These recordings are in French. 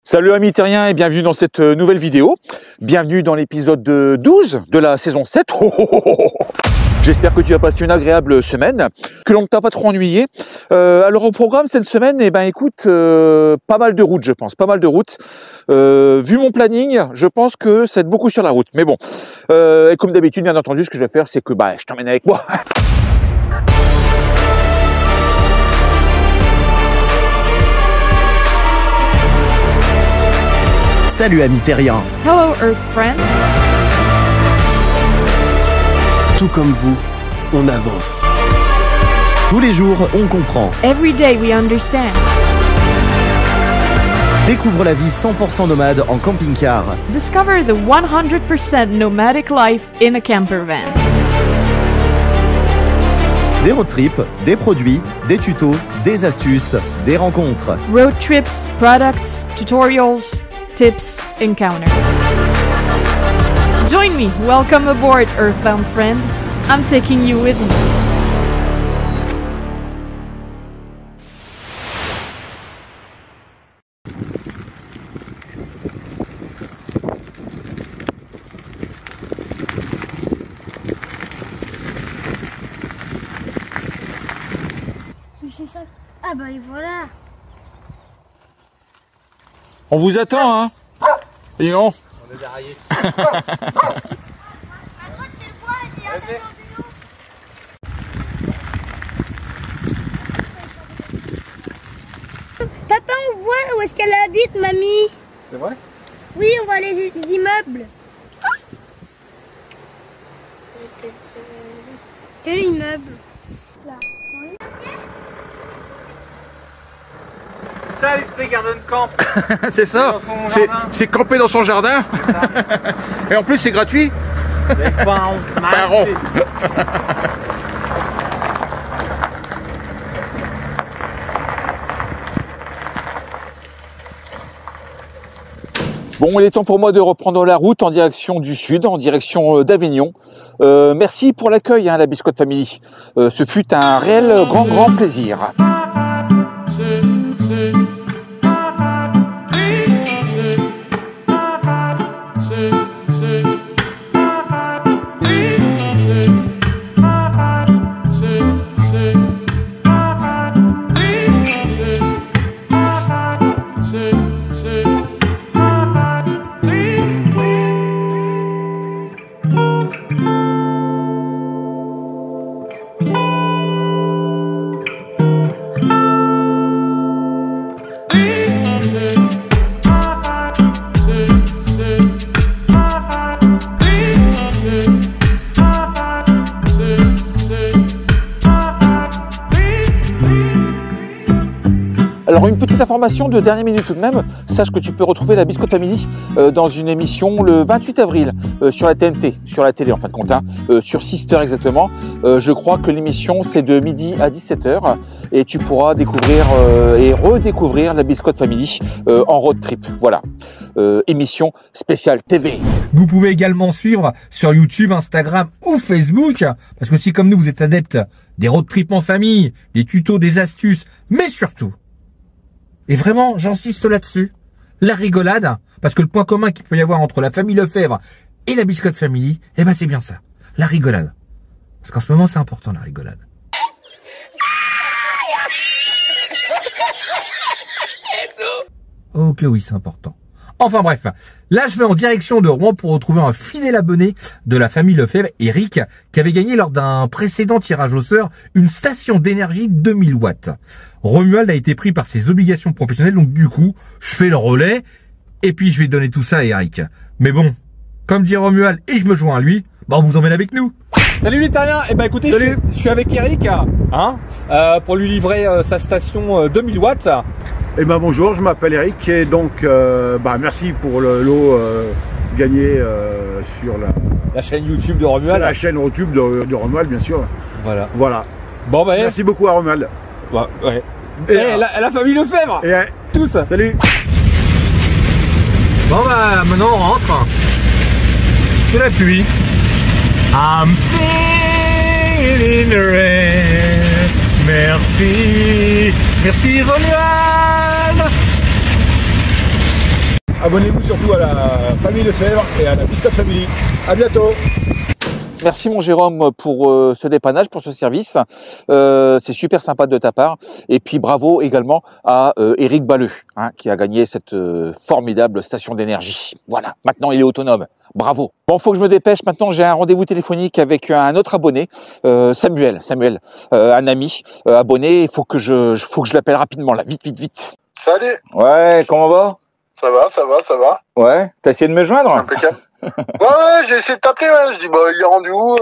Salut amis terriens et bienvenue dans cette nouvelle vidéo. Bienvenue dans l'épisode 12 de la saison 7. J'espère que tu as passé une agréable semaine, que l'on ne t'a pas trop ennuyé. Alors au programme cette semaine, écoute, pas mal de routes je pense, pas mal de routes. Vu mon planning, je pense que ça va être beaucoup sur la route. Mais bon, et comme d'habitude, bien entendu, ce que je vais faire, c'est que je t'emmène avec moi. Salut amis terriens. Hello Earth friend. Tout comme vous, on avance. Tous les jours, on comprend. Every day we understand. Découvre la vie 100% nomade en camping-car. Discover the 100% nomadic life in a camper van. Des road trips, des produits, des tutos, des astuces, des rencontres. Road trips, products, tutorials, tips, encounters. Join me. Welcome aboard, Earthbound friend. I'm taking you with me. Mais c'est ça. Ah bah les voilà. On vous attend, hein. Et on est déraillé. Papa, on voit où est-ce qu'elle habite, mamie. C'est vrai? Oui, on voit les immeubles. Quel immeuble? Là. Ça, l'esprit Garden Camp. c'est ça, c'est camper dans son jardin. Et en plus c'est gratuit. Pas rond. Bon, il est temps pour moi de reprendre la route en direction du sud, en direction d'Avignon. Merci pour l'accueil, la Biscotte Family. Ce fut un réel grand plaisir. Alors une petite information de dernière minute tout de même, sache que tu peux retrouver la Biscotte Family dans une émission le 28 avril sur la TNT, sur la télé en fin de compte, sur Sister exactement. Je crois que l'émission c'est de midi à 17h et tu pourras découvrir et redécouvrir la Biscotte Family en road trip. Voilà, émission spéciale TV. Vous pouvez également suivre sur YouTube, Instagram ou Facebook, parce que si comme nous vous êtes adeptes des road trips en famille, des tutos, des astuces, mais surtout, et vraiment, j'insiste là-dessus, la rigolade, parce que le point commun qu'il peut y avoir entre la famille Lefebvre et la Biscotte Family, c'est bien ça, la rigolade. Parce qu'en ce moment, c'est important, la rigolade. Oh que oui, c'est important. Enfin bref, là je vais en direction de Rouen pour retrouver un fidèle abonné de la famille Lefebvre, Eric, qui avait gagné lors d'un précédent tirage au sort une station d'énergie 2000 watts. Romuald a été pris par ses obligations professionnelles, donc du coup, je fais le relais, et puis je vais donner tout ça à Eric. Mais bon, comme dit Romuald, et je me joins à lui, on vous emmène avec nous. Salut les terriens, écoutez, je suis avec Eric, pour lui livrer sa station 2000 watts. Bonjour, je m'appelle Eric et donc merci pour le lot gagné sur la chaîne YouTube de Romuald. La chaîne YouTube de Romuald, bien sûr. Voilà. Bon merci beaucoup à Romuald. Ouais. Et la famille Lefebvre. Et tous. Salut. Bon maintenant on rentre. C'est la pluie. I'm singing in the rain. Merci. Merci Romuald. abonnez-vous surtout à la famille Lefebvre et à la Pistop Family. À bientôt. Merci mon Jérôme pour ce dépannage, pour ce service. C'est super sympa de ta part. Et puis bravo également à Éric Balleux, hein, qui a gagné cette formidable station d'énergie. Voilà, maintenant il est autonome. Bravo. Bon, faut que je me dépêche. Maintenant, j'ai un rendez-vous téléphonique avec un autre abonné, Samuel, un ami abonné. Il faut que je l'appelle rapidement là, vite. Salut. Ouais, comment va? Ça va. Ouais, t'as essayé de me joindre? Impeccable. Ouais, j'ai essayé de t'appeler, ouais. Je dis, bah, il est rendu où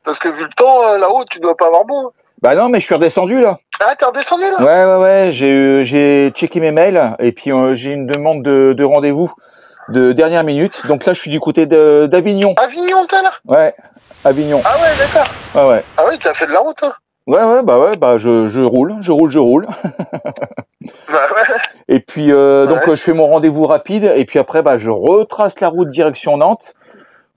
parce que vu le temps, là-haut, tu dois pas avoir beau. Bah non, mais je suis redescendu là. Ah, t'es redescendu là? Ouais, j'ai checké mes mails et puis j'ai une demande de rendez-vous de dernière minute. Donc là, je suis du côté d'Avignon. Avignon, t'es là? Ouais, Avignon. Ah ouais, d'accord. Ouais. Ah oui, t'as fait de la route, hein? Ouais, je roule. Bah ouais. Et puis donc je fais mon rendez-vous rapide et puis après je retrace la route direction Nantes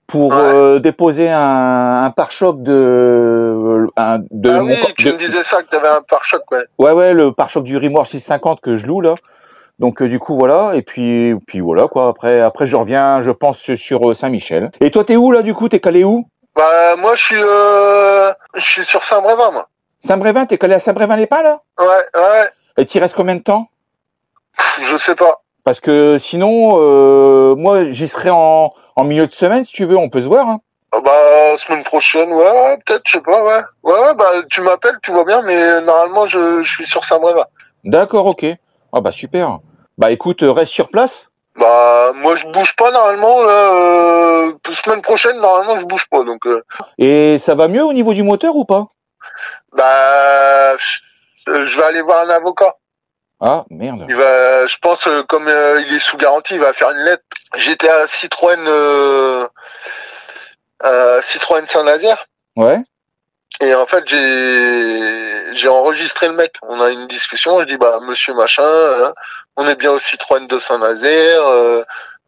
pour déposer un pare-choc de Ah oui, tu me disais ça, que t'avais un pare-choc, ouais. Ouais, le pare-choc du Rimoire 650 que je loue là. Donc du coup voilà, et puis voilà quoi. Après je reviens, je pense sur Saint-Michel. Et toi t'es où là du coup? T'es calé où? Bah moi je suis sur Saint-Brévin, moi. Saint-Brévin, t'es calé à Saint-Brévin-les-Pins là? Ouais. Et t'y restes combien de temps? Je sais pas. Parce que sinon, moi j'y serai en milieu de semaine si tu veux, on peut se voir. Hein. Bah semaine prochaine, ouais, peut-être, je sais pas, ouais. Ouais, bah tu m'appelles, tu vois bien, mais normalement je suis sur Saint-Brévin. D'accord, ok. Ah bah super. Bah écoute, reste sur place. Bah moi je bouge pas normalement là. Semaine prochaine normalement je bouge pas donc. Et ça va mieux au niveau du moteur ou pas? Bah je vais aller voir un avocat. Ah merde. Je pense comme il est sous garantie, il va faire une lettre. J'étais à Citroën Saint-Nazaire. Ouais. Et en fait j'ai enregistré le mec. On a une discussion. Je dis bah monsieur machin, hein, on est bien au Citroën de Saint-Nazaire.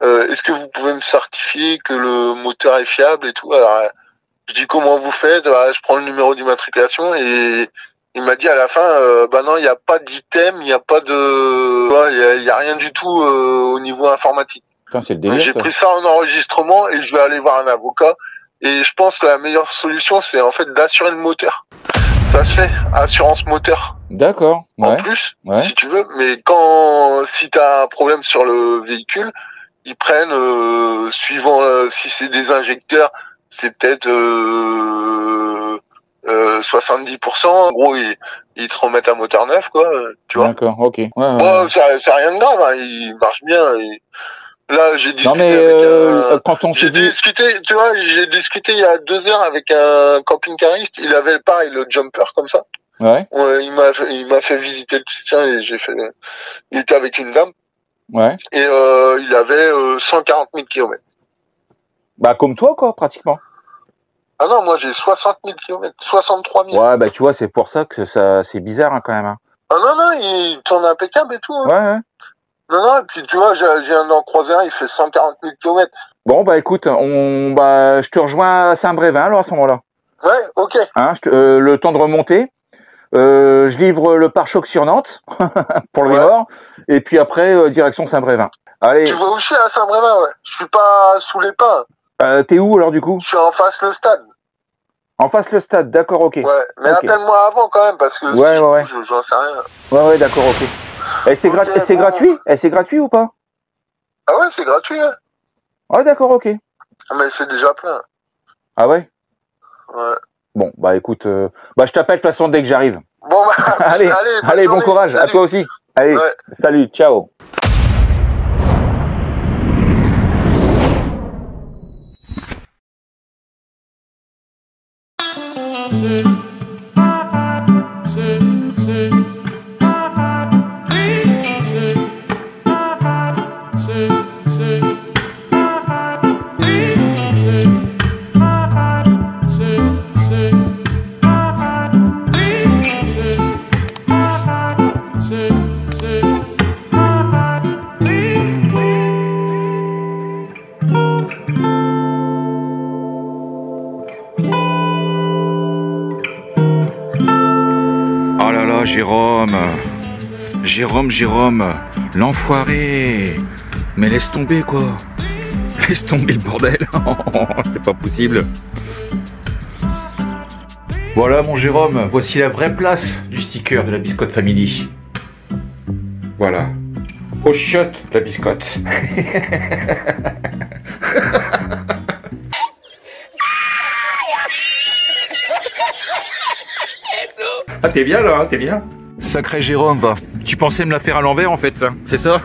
Est-ce que vous pouvez me certifier que le moteur est fiable et tout? Alors je dis comment vous faites? Bah, je prends le numéro d'immatriculation et il m'a dit à la fin, bah non, il n'y a pas d'item, il n'y a pas de, il y a rien du tout au niveau informatique. Putain, c'est le délire. J'ai pris ça en enregistrement et je vais aller voir un avocat. Et je pense que la meilleure solution, c'est en fait d'assurer le moteur. Ça se fait, assurance moteur. D'accord. Ouais. En plus, ouais. Si tu veux. Mais si t'as un problème sur le véhicule, ils prennent, suivant si c'est des injecteurs, c'est peut-être 70%. En gros, ils te remettent un moteur neuf, quoi. Tu vois. D'accord, ok. Ouais. Bon, c'est rien de grave, hein, il marche bien. Là, j'ai discuté. Non mais quand on s'est dit. Tu vois, j'ai discuté il y a 2 heures avec un camping-cariste. Il avait pareil le jumper comme ça. Ouais. Il m'a fait visiter le sien et il était avec une dame. Ouais. Et il avait 140 000 km. Bah comme toi quoi, pratiquement. Ah non, moi j'ai 60 000 km, 63 000. Ouais, bah tu vois, c'est pour ça que c'est bizarre hein, quand même. Hein. Ah non, il tourne impeccable et tout. Hein. Ouais. Non, et puis tu vois, j'ai un en croisé un, il fait 140 000 km. Bon, bah écoute, je te rejoins à Saint-Brévin alors à ce moment-là. Ouais, ok. Hein, le temps de remonter. Je livre le pare-choc sur Nantes pour le Rimoire. Et puis après, direction Saint-Brévin. Allez. Tu vois où je suis à Saint-Brévin, ouais. Je suis pas sous les pins. T'es où alors du coup? Je suis en face le stade. En face le stade, d'accord, ok. Ouais, mais okay. Appelle-moi avant quand même parce que j'en sais rien. Ouais, d'accord, ok. Et c'est gratuit? Et c'est gratuit ou pas? Ah ouais, c'est gratuit. Ouais, ouais d'accord, ok. Mais c'est déjà plein. Ah ouais? Ouais. Bon, bah écoute, je t'appelle de toute façon dès que j'arrive. Bon, bah, allez, bon courage, salut. À toi aussi. Allez, salut, ciao. Jérôme, l'enfoiré. Mais laisse tomber quoi. Laisse tomber le bordel. C'est pas possible. Voilà mon Jérôme, voici la vraie place du sticker de la Biscotte Family. Voilà. Au chiotte la biscotte. Ah t'es bien là, hein, t'es bien. Sacré Jérôme, va. Tu pensais me la faire à l'envers en fait, ça, c'est ça?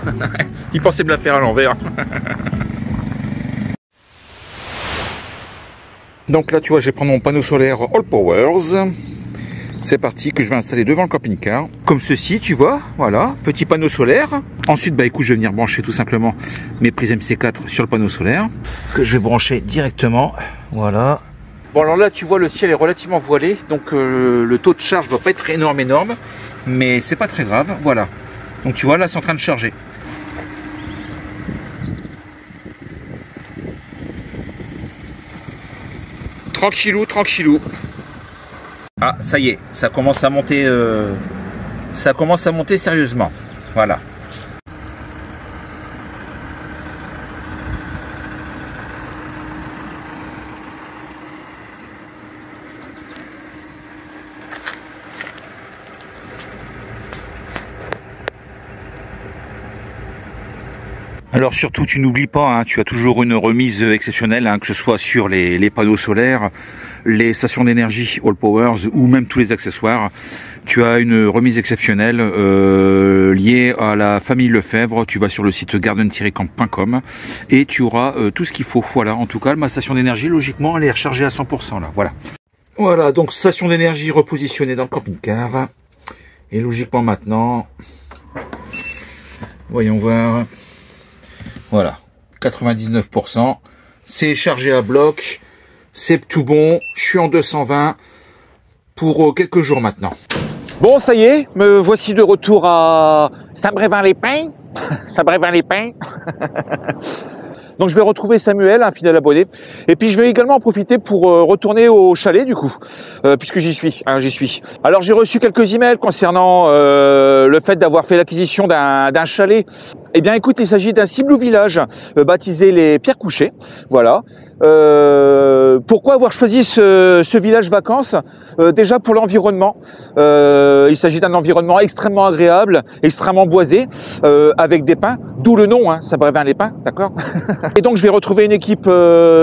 Il pensait me la faire à l'envers. Donc là tu vois, je vais prendre mon panneau solaire All Powers. C'est parti, que je vais installer devant le camping-car. Comme ceci, tu vois, voilà, petit panneau solaire. Ensuite, bah écoute, je vais venir brancher tout simplement mes prises MC4 sur le panneau solaire, que je vais brancher directement, voilà. Bon alors là, tu vois, le ciel est relativement voilé, donc le taux de charge va pas être énorme, mais c'est pas très grave, voilà. Donc tu vois, là, c'est en train de charger. Tranquillou, tranquillou. Ah, ça y est, ça commence à monter sérieusement. Voilà. Alors surtout, tu n'oublies pas, hein, tu as toujours une remise exceptionnelle, hein, que ce soit sur les panneaux solaires, les stations d'énergie All Powers ou même tous les accessoires. Tu as une remise exceptionnelle liée à la famille Lefebvre. Tu vas sur le site garden-camp.com et tu auras tout ce qu'il faut. Voilà, en tout cas, ma station d'énergie, logiquement, elle est rechargée à 100% là. Voilà. Voilà, donc station d'énergie repositionnée dans le camping-car. Et logiquement maintenant, voyons voir. Voilà, 99%, c'est chargé à bloc, c'est tout bon, je suis en 220 pour quelques jours maintenant. Bon, ça y est, me voici de retour à Saint-Brévin-les-Pins. Saint-Brévin-les-Pins. Donc je vais retrouver Samuel, un fidèle abonné, et puis je vais également en profiter pour retourner au chalet du coup, puisque j'y suis, hein, j'y suis. Alors j'ai reçu quelques emails concernant le fait d'avoir fait l'acquisition d'un chalet. Eh bien écoute, il s'agit d'un Ciblou village baptisé les Pierres Couchées, voilà. Pourquoi avoir choisi ce village vacances? Déjà pour l'environnement, il s'agit d'un environnement extrêmement agréable, extrêmement boisé, avec des pins, d'où le nom, hein, Saint-Brévin-les-Pins, d'accord. Et donc je vais retrouver une équipe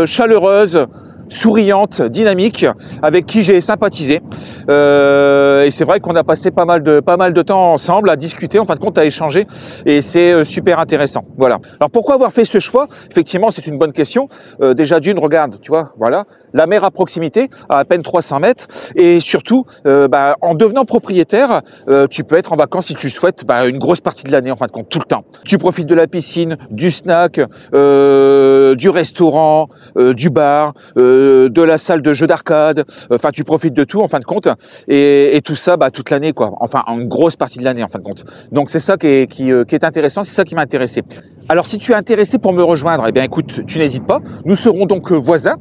chaleureuse, souriante, dynamique, avec qui j'ai sympathisé. Et c'est vrai qu'on a passé pas mal de temps ensemble à discuter, en fin de compte à échanger, et c'est super intéressant. Voilà. Alors pourquoi avoir fait ce choix? Effectivement, c'est une bonne question. Déjà d'une, regarde, tu vois, voilà, la mer à proximité, à peine 300 mètres, et surtout, en devenant propriétaire, tu peux être en vacances si tu le souhaites, une grosse partie de l'année, en fin de compte, tout le temps. Tu profites de la piscine, du snack, du restaurant, du bar, de la salle de jeux d'arcade, enfin tu profites de tout en fin de compte, et tout ça toute l'année quoi, enfin une grosse partie de l'année en fin de compte. Donc c'est ça qui est intéressant, c'est ça qui m'a intéressé. Alors si tu es intéressé pour me rejoindre, eh bien écoute, tu n'hésites pas, nous serons donc voisins,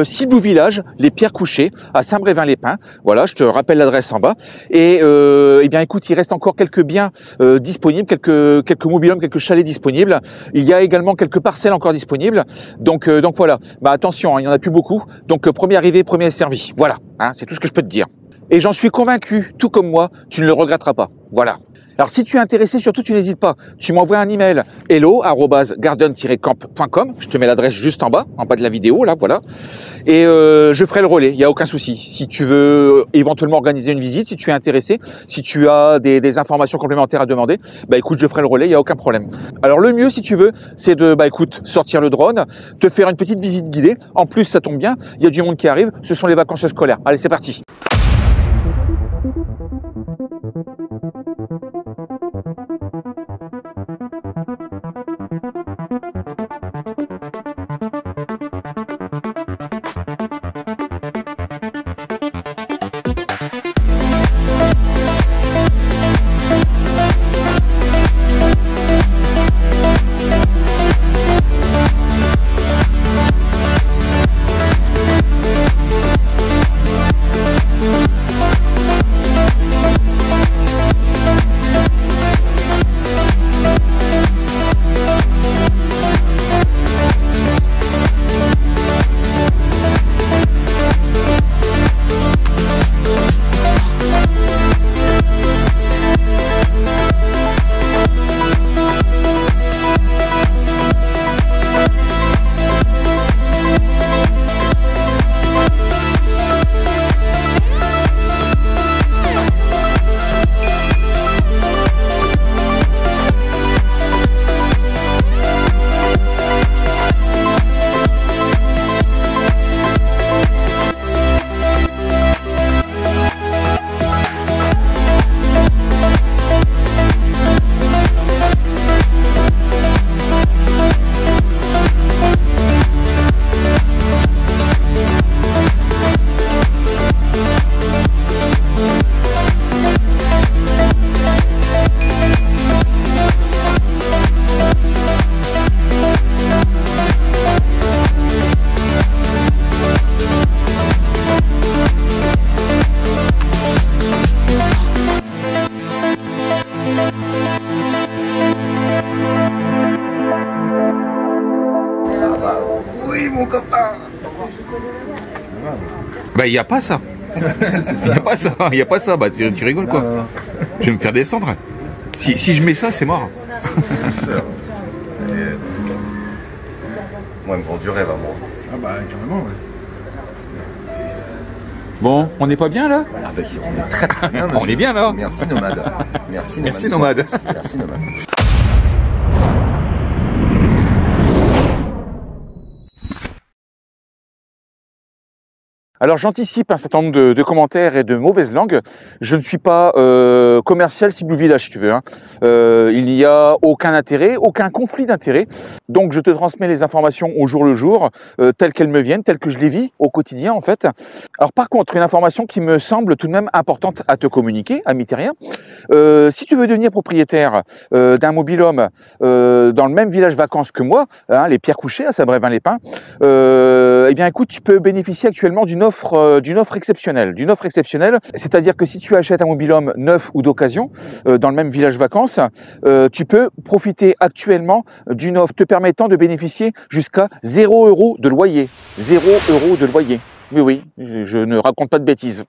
Ciblou village, les Pierres Couchées, à Saint-Brévin-les-Pins, voilà, je te rappelle l'adresse en bas, et eh bien écoute, il reste encore quelques biens disponibles, quelques mobil-homes, quelques chalets disponibles, il y a également quelques parcelles encore disponibles, donc voilà, attention, hein, il n'y en a plus beaucoup, donc premier arrivé, premier servi, voilà, hein, c'est tout ce que je peux te dire. Et j'en suis convaincu, tout comme moi, tu ne le regretteras pas, voilà. Alors si tu es intéressé, surtout tu n'hésites pas, tu m'envoies un email hello@garden-camp.com, je te mets l'adresse juste en bas de la vidéo, là, voilà, et je ferai le relais, il n'y a aucun souci. Si tu veux éventuellement organiser une visite, si tu es intéressé, si tu as des informations complémentaires à demander, écoute, je ferai le relais, il n'y a aucun problème. Alors le mieux, si tu veux, c'est de, écoute, sortir le drone, te faire une petite visite guidée, en plus ça tombe bien, il y a du monde qui arrive, ce sont les vacances scolaires. Allez, c'est parti. mon copain. Bah, il n'y a pas ça. Il n'y a pas ça. Il n'y a pas ça. Bah, tu rigoles quoi. Je vais me faire descendre. Si je mets ça, c'est mort. Moi, elle me vend du rêve à moi. Ah bah carrément, ouais. Bon, on n'est pas bien là? Ah bah, on est très très bien. On est bien là. Merci Nomade. Merci Nomade. Merci Nomade. Merci Nomade. Alors j'anticipe un certain nombre de commentaires et de mauvaises langues. Je ne suis pas commercial Ciblou Village, si tu veux. Hein. Il n'y a aucun intérêt, aucun conflit d'intérêt. Donc je te transmets les informations au jour le jour, telles qu'elles me viennent, telles que je les vis au quotidien en fait. Alors par contre, une information qui me semble tout de même importante à te communiquer, ami terrien. Si tu veux devenir propriétaire d'un mobil-home dans le même village vacances que moi, hein, les Pierres Couchées à Sabrévin-les-Pins, eh bien écoute, tu peux bénéficier actuellement d'une offre exceptionnelle. C'est-à-dire que si tu achètes un mobil-home neuf ou d'occasion dans le même village vacances, tu peux profiter actuellement d'une offre te permettant de bénéficier jusqu'à 0 € de loyer. 0 € de loyer. Oui, je ne raconte pas de bêtises.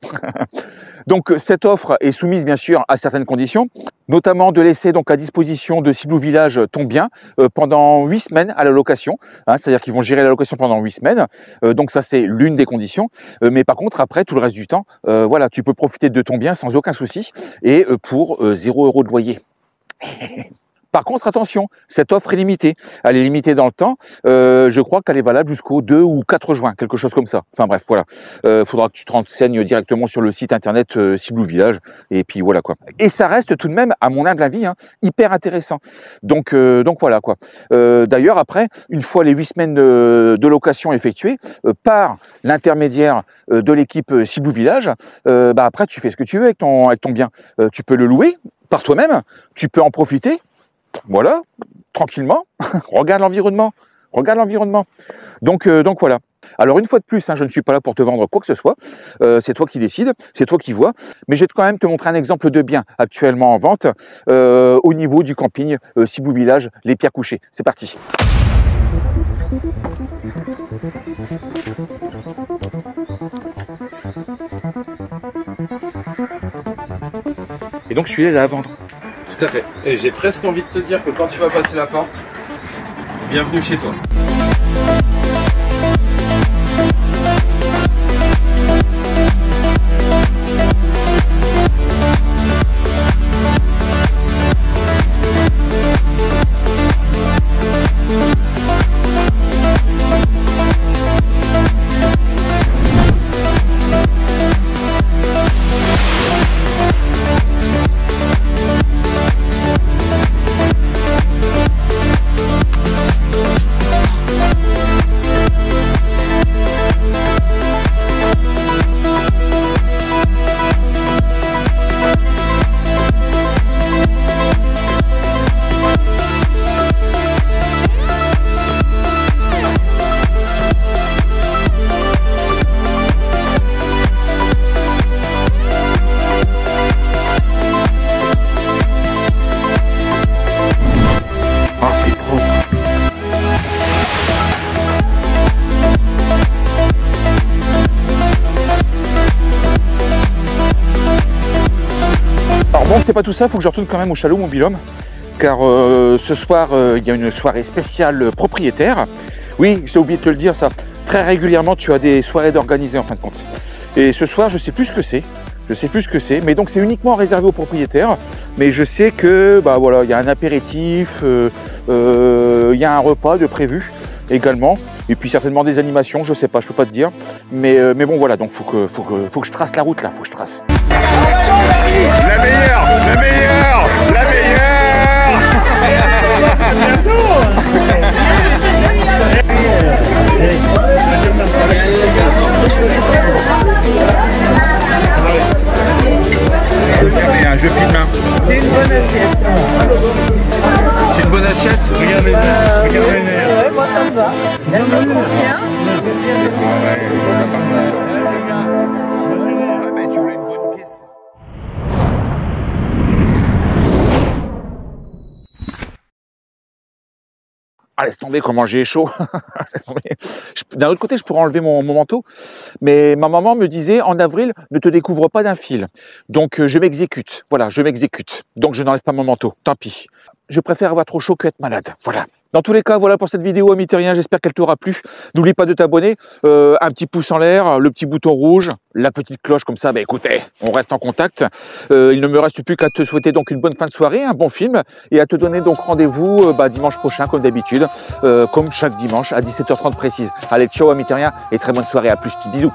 Donc cette offre est soumise bien sûr à certaines conditions, notamment de laisser donc à disposition de Ciblou Village ton bien pendant 8 semaines à la location, hein, c'est-à-dire qu'ils vont gérer la location pendant 8 semaines, donc ça c'est l'une des conditions, mais par contre après tout le reste du temps, voilà, tu peux profiter de ton bien sans aucun souci et pour 0 € de loyer. Par contre, attention, cette offre est limitée. Elle est limitée dans le temps. Je crois qu'elle est valable jusqu'au 2 ou 4 juin, quelque chose comme ça. Enfin bref, voilà. Faudra que tu te renseignes directement sur le site internet Ciblou Village. Et puis voilà quoi. Et ça reste tout de même, à mon humble avis, hein, hyper intéressant. Donc voilà quoi. D'ailleurs, après, une fois les 8 semaines de location effectuées, par l'intermédiaire de l'équipe Ciblou Village, après tu fais ce que tu veux avec ton bien. Tu peux le louer par toi-même, tu peux en profiter. Voilà, tranquillement, regarde l'environnement. Donc voilà. Alors une fois de plus, hein, je ne suis pas là pour te vendre quoi que ce soit, c'est toi qui décides, c'est toi qui vois, mais je vais quand même te montrer un exemple de bien actuellement en vente au niveau du camping Ciblou Village, les Pierres Couchées. C'est parti. Et donc celui-là est à vendre. Tout à fait. Et j'ai presque envie de te dire que quand tu vas passer la porte, bienvenue chez toi. C'est pas tout ça, il faut que je retourne quand même au Chalot mobil-home, car ce soir il y a une soirée spéciale propriétaire. Oui, j'ai oublié de te le dire ça, très régulièrement tu as des soirées d'organiser en fin de compte. Et ce soir je sais plus ce que c'est, mais donc c'est uniquement réservé aux propriétaires, mais je sais que bah voilà, il y a un apéritif, il y a un repas de prévu également, et puis certainement des animations, je sais pas, je peux pas te dire, mais bon voilà, donc faut que je trace la route là, faut que je trace. La meilleure je filme. C'est une bonne assiette. C'est une bonne assiette. Regardez, ouais, moi ça me va. Elle me convient. Ah, laisse tomber comment j'ai chaud. D'un autre côté, je pourrais enlever mon manteau, mais ma maman me disait en avril, ne te découvre pas d'un fil. Donc je m'exécute. Voilà, je m'exécute. Donc je n'enlève pas mon manteau. Tant pis. Je préfère avoir trop chaud que être malade. Voilà. Dans tous les cas, voilà pour cette vidéo, ami terrien. J'espère qu'elle t'aura plu. N'oublie pas de t'abonner. Un petit pouce en l'air, le petit bouton rouge, la petite cloche comme ça. Bah écoutez, on reste en contact. Il ne me reste plus qu'à te souhaiter donc une bonne fin de soirée, un bon film, et à te donner donc rendez-vous dimanche prochain, comme d'habitude, comme chaque dimanche à 17h30 précise. Allez, ciao, ami terrien, et très bonne soirée. À plus. Bisous.